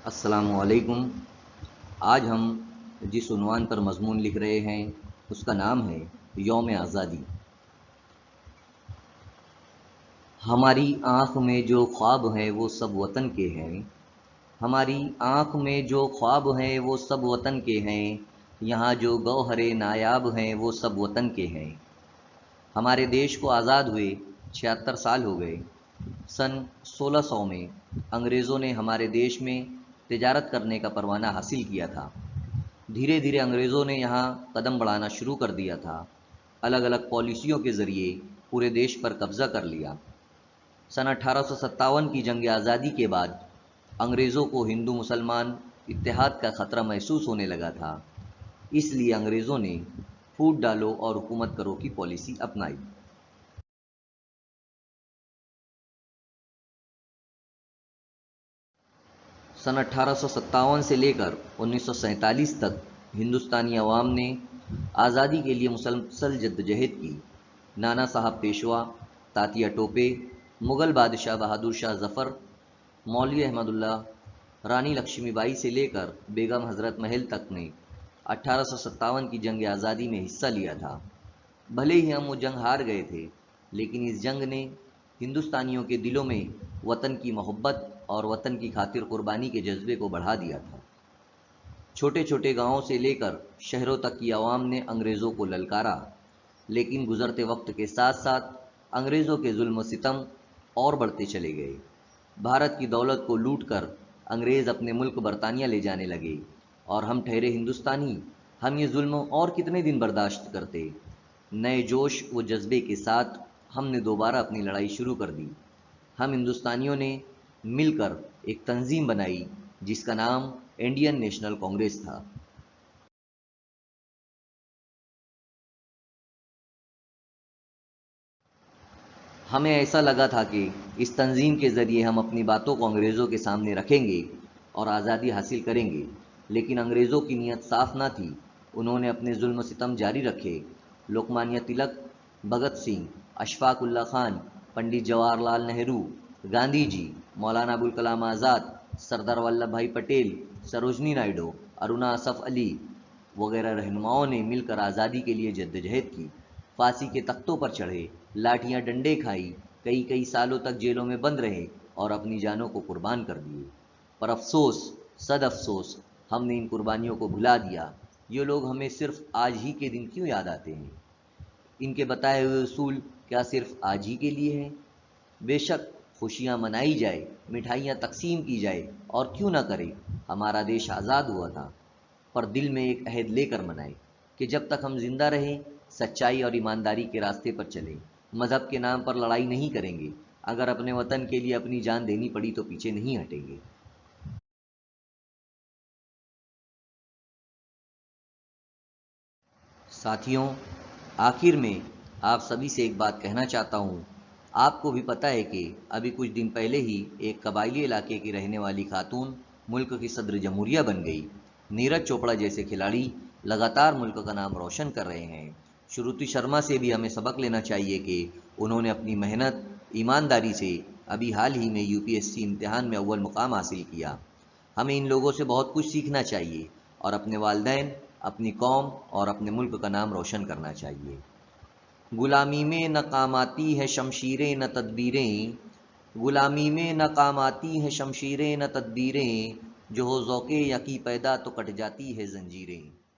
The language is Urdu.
السلام علیکم۔ آج ہم جس عنوان پر مضمون لکھ رہے ہیں اس کا نام ہے یوم آزادی۔ ہماری آنکھ میں جو خواب ہیں وہ سب وطن کے ہیں، ہماری آنکھ میں جو خواب ہیں وہ سب وطن کے ہیں، یہاں جو گوہر نایاب ہیں وہ سب وطن کے ہیں۔ ہمارے دیش کو آزاد ہوئے 76 سال ہو گئے۔ سن 1600 میں انگریزوں نے ہمارے دیش میں تجارت کرنے کا پروانہ حاصل کیا تھا۔ دھیرے دھیرے انگریزوں نے یہاں قدم بڑھانا شروع کر دیا تھا، الگ الگ پالیسیوں کے ذریعے پورے دیش پر قبضہ کر لیا۔ سن 1857 کی جنگ آزادی کے بعد انگریزوں کو ہندو مسلمان اتحاد کا خطرہ محسوس ہونے لگا تھا، اس لیے انگریزوں نے پھوٹ ڈالو اور حکومت کرو کی پالیسی اپنائی۔ سن 1857 سے لے کر 1947 تک ہندوستانی عوام نے آزادی کے لیے مسلسل جدوجہد کی۔ نانا صاحب پیشوا، تاتیا ٹوپے، مغل بادشاہ بہادر شاہ ظفر، مولوی احمد اللہ، رانی لکشمی بائی سے لے کر بیگم حضرت محل تک نے 1857 کی جنگ آزادی میں حصہ لیا تھا۔ بھلے ہی ہم وہ جنگ ہار گئے تھے، لیکن اس جنگ نے ہندوستانیوں کے دلوں میں وطن کی محبت اور وطن کی خاطر قربانی کے جذبے کو بڑھا دیا تھا۔ چھوٹے چھوٹے گاؤں سے لے کر شہروں تک کی عوام نے انگریزوں کو للکارا، لیکن گزرتے وقت کے ساتھ ساتھ انگریزوں کے ظلم و ستم اور بڑھتے چلے گئے۔ بھارت کی دولت کو لوٹ کر انگریز اپنے ملک برطانیہ لے جانے لگے، اور ہم ٹھہرے ہندوستانی، ہم یہ ظلم اور کتنے دن برداشت کرتے؟ نئے جوش و جذبے کے ساتھ ہم نے دوبارہ اپنی لڑائی شروع کر دی۔ ہم ہندوستانیوں نے مل کر ایک تنظیم بنائی جس کا نام انڈین نیشنل کانگریس تھا۔ ہمیں ایسا لگا تھا کہ اس تنظیم کے ذریعے ہم اپنی باتوں کو انگریزوں کے سامنے رکھیں گے اور آزادی حاصل کریں گے، لیکن انگریزوں کی نیت صاف نہ تھی۔ انہوں نے اپنے ظلم و ستم جاری رکھے۔ لوکمانیہ تلک، بھگت سنگھ، اشفاق اللہ خان، پنڈت جواہر لال نہرو، گاندھی جی، مولانا ابوالکلام آزاد، سردار ولبھ بھائی پٹیل، سروجنی نائیڈو، ارونا اسف علی وغیرہ رہنماؤں نے مل کر آزادی کے لیے جدوجہد کی۔ پھانسی کے تختوں پر چڑھے، لاٹھیاں ڈنڈے کھائی، کئی سالوں تک جیلوں میں بند رہے اور اپنی جانوں کو قربان کر دیے۔ پر افسوس، صد افسوس، ہم نے ان قربانیوں کو بھلا دیا۔ یہ لوگ ہمیں صرف آج ہی کے دن کیوں یاد آتے ہیں؟ ان کے بتائے ہوئے اصول کیا صرف آج ہی کے لیے ہیں؟ بے شک خوشیاں منائی جائے، مٹھائیاں تقسیم کی جائے، اور کیوں نہ کرے، ہمارا دیش آزاد ہوا تھا، پر دل میں ایک عہد لے کر منائے کہ جب تک ہم زندہ رہیں سچائی اور ایمانداری کے راستے پر چلیں، مذہب کے نام پر لڑائی نہیں کریں گے، اگر اپنے وطن کے لیے اپنی جان دینی پڑی تو پیچھے نہیں ہٹیں گے۔ ساتھیوں، آخر میں آپ سبھی سے ایک بات کہنا چاہتا ہوں۔ آپ کو بھی پتہ ہے کہ ابھی کچھ دن پہلے ہی ایک قبائلی علاقے کی رہنے والی خاتون ملک کی صدر جمہوریہ بن گئی۔ نیرج چوپڑا جیسے کھلاڑی لگاتار ملک کا نام روشن کر رہے ہیں۔ شروتی شرما سے بھی ہمیں سبق لینا چاہیے کہ انہوں نے اپنی محنت، ایمانداری سے ابھی حال ہی میں UPSC امتحان میں اول مقام حاصل کیا۔ ہمیں ان لوگوں سے بہت کچھ سیکھنا چاہیے اور اپنے والدین، اپنی قوم اور اپنے ملک کا نام روشن کرنا چاہیے۔ غلامی میں نہ کام آتی ہے شمشیریں نہ تدبیریں، غلامی میں نہ کام آتی ہے شمشیریں نہ تدبیریں، جو ہو ذوق یقین پیدا تو کٹ جاتی ہے زنجیریں۔